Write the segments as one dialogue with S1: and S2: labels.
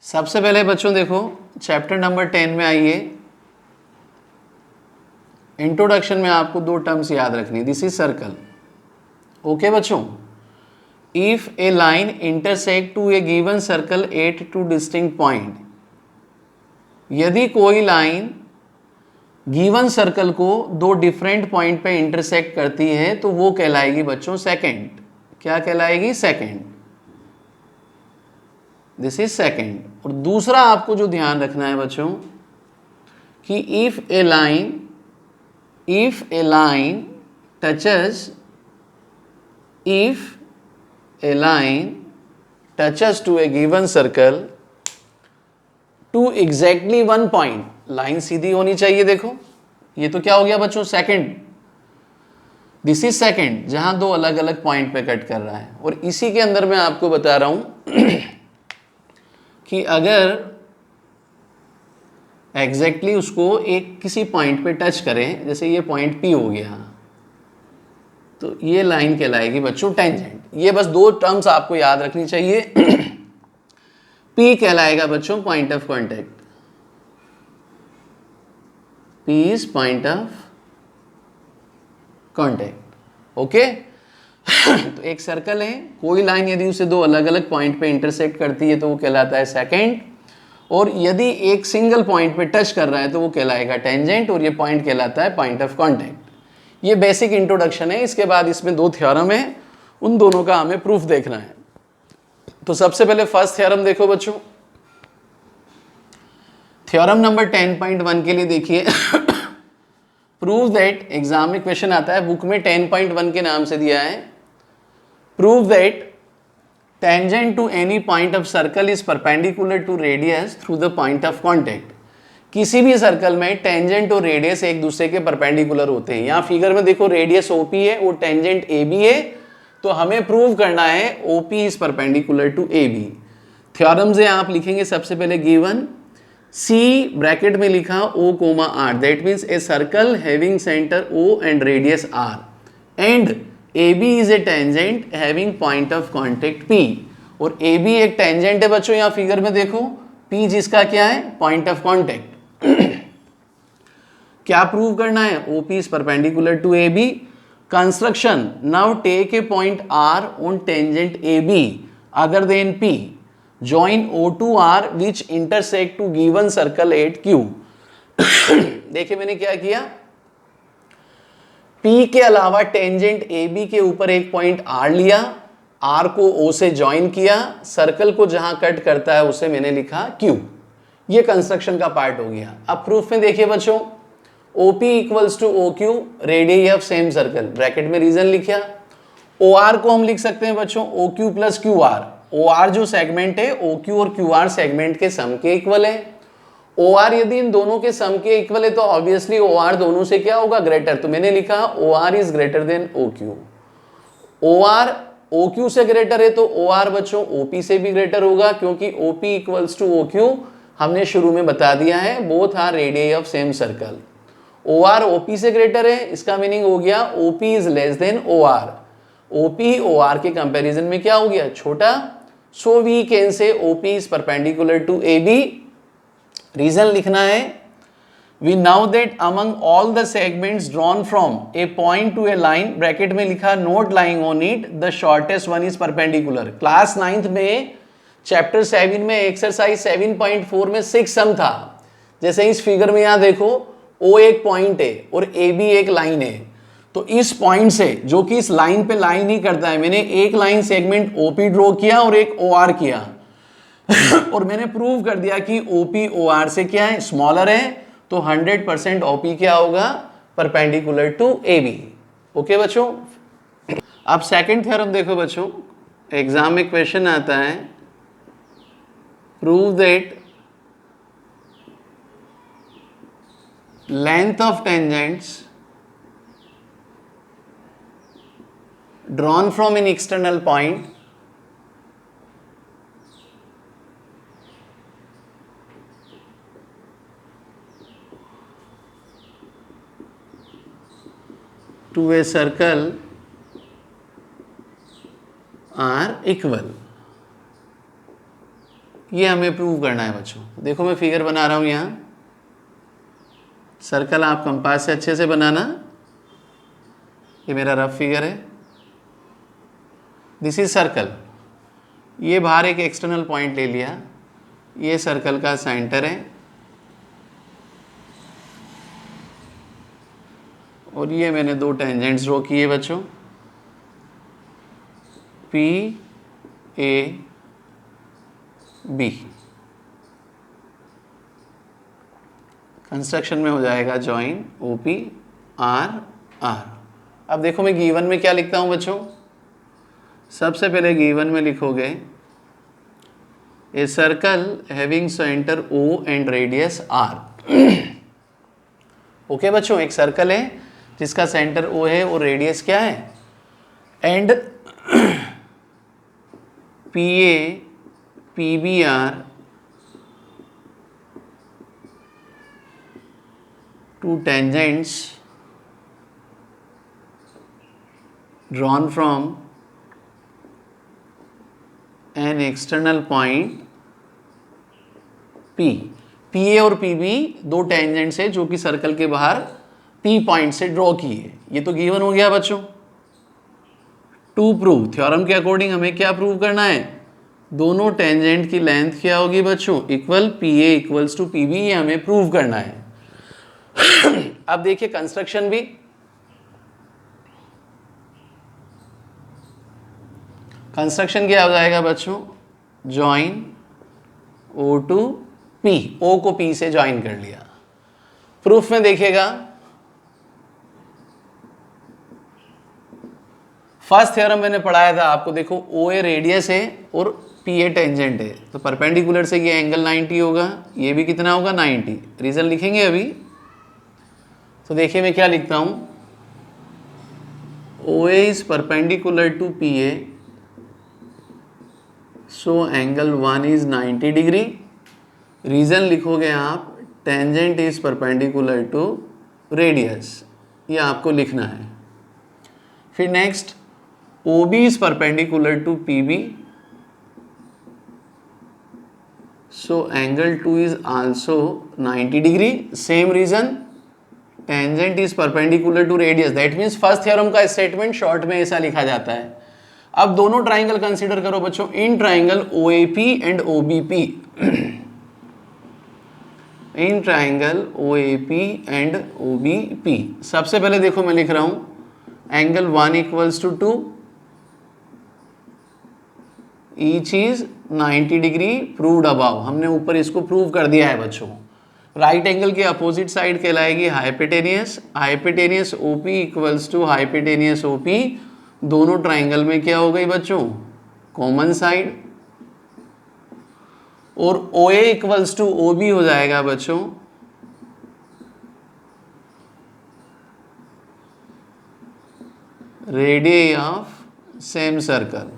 S1: सबसे पहले बच्चों देखो चैप्टर नंबर 10 में आइए। इंट्रोडक्शन में आपको दो टर्म्स याद रखनी, दिस इज सर्कल। ओके बच्चों, if a line intersect to a given circle at two distinct point, यदि कोई लाइन गिवन सर्कल को दो डिफरेंट पॉइंट पे इंटरसेक्ट करती है तो वो कहलाएगी बच्चों सेकंड। क्या कहलाएगी? सेकंड। This is second. और दूसरा आपको जो ध्यान रखना है बच्चों कि if a line touches to a given circle to exactly one point, line सीधी होनी चाहिए। देखो ये तो क्या हो गया बच्चों? सेकंड। दिस इज सेकंड, जहां दो अलग अलग पॉइंट पे कट कर रहा है। और इसी के अंदर मैं आपको बता रहा हूं कि अगर एग्जैक्टली उसको एक किसी पॉइंट पे टच करें, जैसे ये पॉइंट P हो गया, तो ये लाइन कहलाएगी बच्चों टेंजेंट। ये बस दो टर्म्स आपको याद रखनी चाहिए। P कहलाएगा बच्चों point of contact. P is point of contact. Okay. तो एक सर्कल है, कोई लाइन यदि उसे दो अलग अलग पॉइंट पे इंटरसेक्ट करती है तो वो कहलाता है सेकंड, और यदि एक सिंगल पॉइंट पे टच कर रहा है तो वो कहलाएगा टेंजेंट, और ये पॉइंट कहलाता है पॉइंट ऑफ कॉन्टेक्ट। ये बेसिक इंट्रोडक्शन है। इसके बाद इसमें दो थ्योरम है, उन दोनों का हमें प्रूफ देखना है। तो सबसे पहले फर्स्ट थ्योरम देखो बच्चों। थ्योरम नंबर 10.1 के लिए देखिए। प्रूव दैट, एग्जाम में क्वेश्चन आता है, बुक में 10.1 के नाम से दिया है। Prove that tangent to any point of circle is perpendicular to radius through the point of contact. किसी भी सर्कल में टेंजेंट और रेडियस एक दूसरे के परपेंडिकुलर होते हैं। यहाँ फिगर में देखो रेडियस OP है और टेंजेंट AB है, तो हमें प्रूव करना है OP is perpendicular to AB। Theorem से आप लिखेंगे सबसे पहले गिवन C ब्रैकेट में लिखा O, R, that means A circle having centre O and radius R and AB is a tangent having point of contact P। और AB एक tangent है बच्चों, यहाँ फिगर में देखो, P जिसका क्या है? Point of contact. क्या प्रूव करना है? OP is perpendicular to AB। Construction, now take a point R on tangent AB other than P, join O to R which intersect to given circle at Q। देखिए मैंने क्या किया, P के अलावा tangent AB के ऊपर एक point R लिया, R को O से ज्वाइन किया, सर्कल को जहां कट करता है उसे मैंने लिखा Q। ये कंस्ट्रक्शन का पार्ट हो गया। अब प्रूफ में देखिए बच्चों, OP equals to OQ, radius of same circle, bracket में रीजन लिखा। OR को हम लिख सकते हैं बच्चों OQ प्लस QR। OR जो सेगमेंट है OQ और QR सेगमेंट के सम के इक्वल है। OR यदि इन दोनों के सम के इक्वल है तो ऑब्वियसली OR दोनों से क्या होगा? ग्रेटर। तो मैंने लिखा OR is greater than OQ। OR OQ से ग्रेटर है तो OR बच्चों OP से भी ग्रेटर होगा, क्योंकि OP इक्वल्स टू OQ हमने शुरू में बता दिया है, both are radius of same circle. OR OP से ग्रेटर है, इसका मीनिंग हो गया OP is less than OR। OP OR के कंपैरिजन में क्या हो गया? छोटा। So we can say OP is perpendicular to AB। Reason लिखना है, we know that among all the segments drawn from a point to a line, bracket में लिखा note lying on it, the shortest one is perpendicular. Class 9th में chapter 7 में exercise 7.4 में 6 सम था। जैसे इस फिगर में यहां देखो, O एक पॉइंट है और AB एक लाइन है, तो इस पॉइंट से जो कि इस लाइन पे लाइन ही करता है, मैंने एक लाइन सेगमेंट OP ड्रॉ किया और एक OR किया। और मैंने प्रूव कर दिया कि OP OR से क्या है? स्मॉलर है, तो 100% OP क्या होगा? Perpendicular to AB। ओके बच्चों। अब सेकंड थ्योरम देखो बच्चों, एग्जाम में क्वेश्चन आता है, prove that length of tangents drawn from an external point to a circle are equal। ये हमें प्रूव करना है बच्चों। देखो मैं फिगर बना रहा हूँ यहाँ, सर्कल आप कंपास से अच्छे से बनाना। ये मेरा रफ फिगर है, दिस इज सर्कल। ये बाहर एक एक्सटर्नल पॉइंट ले लिया, ये सर्कल का सेंटर है, और ये मैंने दो टेंजेंट्स ड्रॉ किए बच्चों, पी ए बी। कंस्ट्रक्शन में हो जाएगा join O P R R. अब देखो मैं गिवन में क्या लिखता हूं बच्चों, सबसे पहले गिवन में लिखोगे a circle having centre O and radius R. Okay बच्चों, एक सर्कल है जिसका सेंटर ओ है और रेडियस क्या है, and P A P B are two tangents drawn from an external point P। PA और PB दो टेंजेंट्स है जो कि सर्कल के बाहर P पॉइंट से ड्रॉ किए। ये तो गिवन हो गया बच्चों। टू प्रूव, थ्योरम के अकॉर्डिंग हमें क्या प्रूव करना है, दोनों टेंजेंट की लेंथ क्या होगी बच्चों, equal PA equals to PB, ये हमें प्रूव करना है। अब देखिए कंस्ट्रक्शन भी, कंस्ट्रक्शन क्या हो जाएगा बच्चों, जॉइन ओ टू पी, ओ को पी से ज्वाइन कर लिया। प्रूफ में देखिएगा, फर्स्ट थ्योरम मैंने पढ़ाया था आपको, देखो ओ ए रेडियस है और पी ए टेंजेंट है, तो परपेंडिकुलर से ये एंगल 90 होगा, ये भी कितना होगा 90। रीजन लिखेंगे अभी। तो देखिए मैं क्या लिखता हूं, O A is perpendicular to P A, so angle 1 is 90 degree. Reason लिखोगे आप, tangent is perpendicular to radius, ये आपको लिखना है। फिर next, O B is perpendicular to P B, so angle 2 is also 90 degree. Same reason, tangent is perpendicular to radius, that means first theorem का statement short में ऐसा लिखा जाता है। अब दोनों ट्राइंगल कंसीडर करो बच्चों, in triangle OAP and OBP। In triangle OAP and OBP, सबसे पहले देखो मैं लिख रहा हूं angle 1 equals to 2, each is 90 degree, proved above. हमने ऊपर इसको प्रूव कर दिया है बच्चों। राइट एंगल के अपोजिट साइड कहलाएगी hypotenuse, hypotenuse OP equals to hypotenuse OP। दोनों ट्राइंगल में क्या हो गई बच्चों, कॉमन साइड, और OA इक्वल्स टू OB हो जाएगा बच्चों रेडियस ऑफ सेम सर्कल।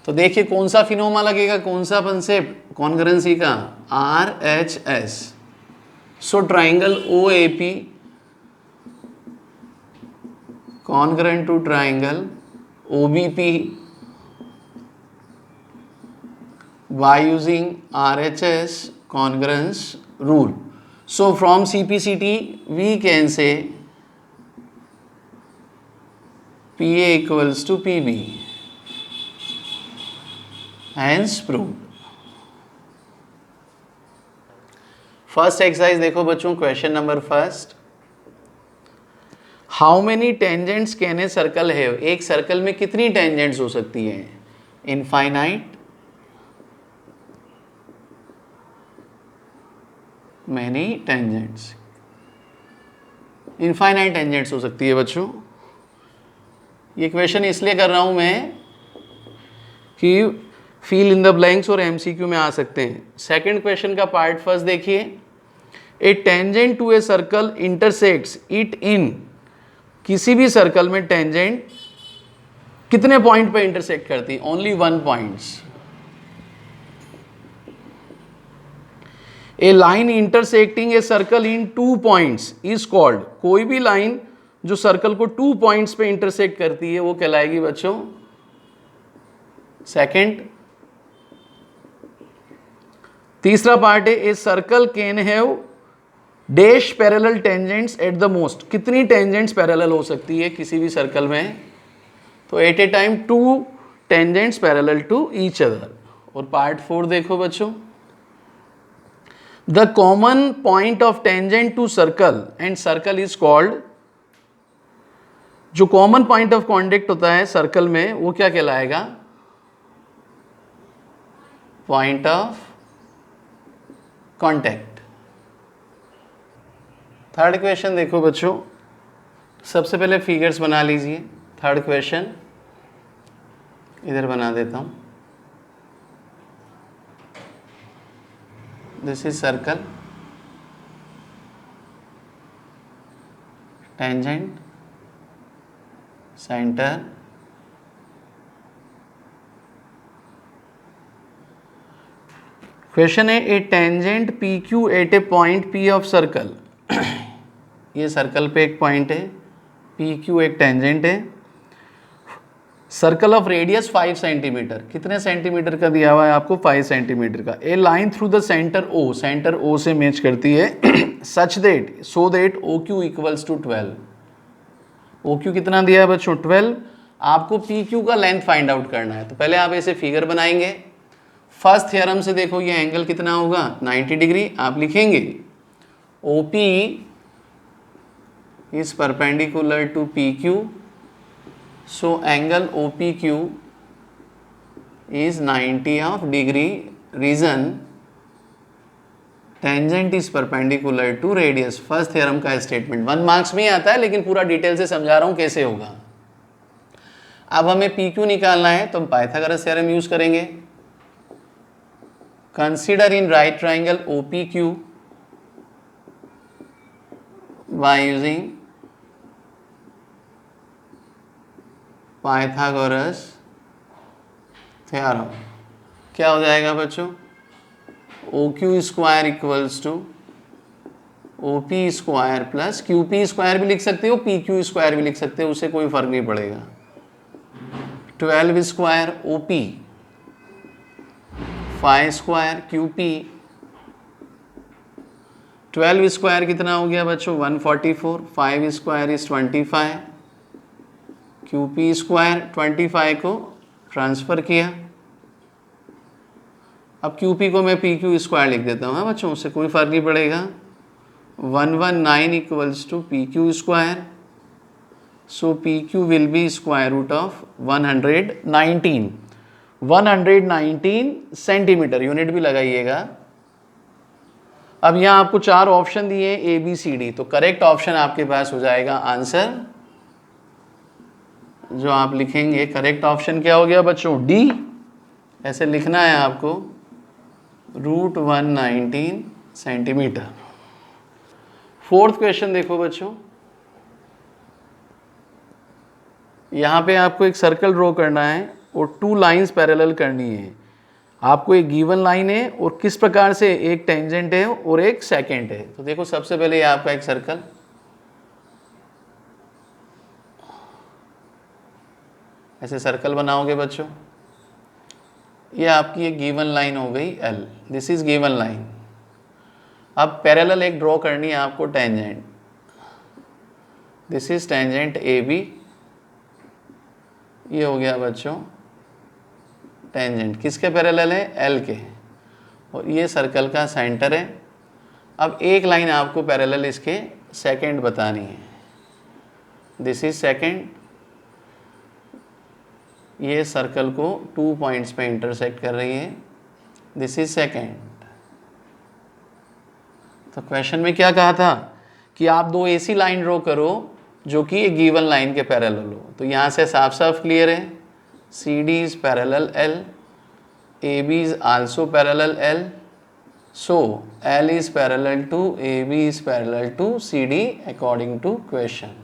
S1: तो देखिए कौन सा फिनोमा लगेगा, कौन सा कंसेप्ट, कॉन्करेंसी का, RHS। So triangle OAP concurrent to triangle OBP by using RHS concurrence rule. So from CPCT we can say PA equals to PB, hence proved. First exercise देखो बच्चों, question number first, how many tangents can a circle have, एक circle में कितनी tangents हो सकती हैं, infinite, many tangents, infinite tangents हो सकती है बच्चों। ये क्वेश्चन इसलिए कर रहा हूं मैं कि फिल इन द ब्लैंक्स और एमसीक्यू में आ सकते हैं। सेकंड क्वेश्चन का पार्ट फर्स्ट देखिए, a tangent to a circle intersects it in, किसी भी सर्कल में टेंजेंट कितने पॉइंट पे इंटरसेक्ट करती है, only 1 points. A line intersecting a circle in 2 points is called, कोई भी लाइन जो सर्कल को 2 पॉइंट्स पे इंटरसेक्ट करती है वो कहलाएगी बच्चों सेकेंड, तीसरा पार्ट है a circle can have dash parallel tangents at the most, कितनी टेंजेंट्स पैरेलल हो सकती है किसी भी सर्कल में, तो at a time 2 tangents parallel to each other. और पार्ट 4 देखो बच्चों, the common point of tangent to circle and circle is called, जो कॉमन पॉइंट ऑफ कॉन्टेक्ट होता है सर्कल में वो क्या कहलाएगा, point of contact. Third question देखो बच्चों, सबसे पहले फिगर्स बना लीजिए। थर्ड क्वेश्चन इधर बना देता हूं, this is circle, tangent, centre, question है a tangent P Q at a point P of circle, ये सर्कल पे एक पॉइंट है, पी क्यू एक टेंजेंट है, सर्कल ऑफ रेडियस 5 सेंटीमीटर, कितने सेंटीमीटर का दिया हुआ है आपको, 5 सेंटीमीटर का। A line through the centre O, centre O से मैच करती है, such that so that O Q equals to 12, O Q कितना दिया है बच्चों 12, आपको पी क्यू का लेंथ फाइंड आउट करना है। तो पहले आप ऐसे फिगर बनाएंगे, फर्स्ट थ्योरम से देखो ये एंगल कितना होगा 90 डिग्री, आप लिखेंगे O P is perpendicular to P Q, so angle O P Q is 90 of degree, reason tangent is perpendicular to radius. First theorem का स्टेटमेंट 1 मार्क्स में ही आता है, लेकिन पूरा डिटेल से समझा रहा हूं कैसे होगा। अब हमें पी क्यू निकालना है तो हम पाइथागोरस थ्योरम यूज करेंगे। Consider in right triangle O P Q by using Pythagoras theorem. क्या हो जाएगा बच्चों, O Q square equals to O P square plus Q P square भी लिख सकते हो, पी क्यू स्क्वायर भी लिख सकते हो, उससे कोई फर्क नहीं पड़ेगा। 12 square O P, 5 square Q P, 12 square कितना हो गया बच्चों 144, 5 स्क्वायर इज 25, क्यू पी स्क्वायर 25 को ट्रांसफर किया। अब क्यू पी को मैं पी क्यू स्क्वायर लिख देता हूँ बच्चों, उससे कोई फर्क नहीं पड़ेगा। 119 equals to P Q square, so P Q will be square root of 119, 119 centimetre, unit भी लगाइएगा। अब यहाँ आपको 4 ऑप्शन दिए ए बी सी डी, तो करेक्ट ऑप्शन आपके पास हो जाएगा आंसर जो आप लिखेंगे। करेक्ट ऑप्शन क्या हो गया बच्चों, डी। ऐसे लिखना है आपको, रूट 119 सेंटीमीटर। फोर्थ क्वेश्चन देखो बच्चों, यहाँ पे आपको एक सर्कल ड्रॉ करना है और 2 लाइंस पैरेलल करनी है। आपको एक गिवन लाइन है और किस प्रकार से, एक टेंजेंट है और एक सेकेंड है। तो देखो सबसे पहले ये आपका एक सर्कल, ऐसे सर्कल बनाओगे बच्चों, ये आपकी एक गिवन लाइन हो गई L, this is given line. अब पैरेलल एक ड्रॉ करनी है आपको tangent, this is tangent A B, ये हो गया बच्चों टेंजेंट, किसके पैरेलल है, एल के, और ये सर्कल का सेंटर है। अब एक लाइन आपको पैरेलल इसके सेकंड बतानी है, दिस इज सेकंड, ये सर्कल को 2 पॉइंट्स पे इंटरसेक्ट कर रही है, दिस इज सेकंड। तो क्वेश्चन में क्या कहा था कि आप 2 ऐसी लाइन ड्रॉ करो जो कि एक गिवन लाइन के पैरेलल हो। तो यहाँ से साफ साफ क्लियर है, C D is parallel L, A B is also parallel L, so L is parallel to A B is parallel to C D according to question.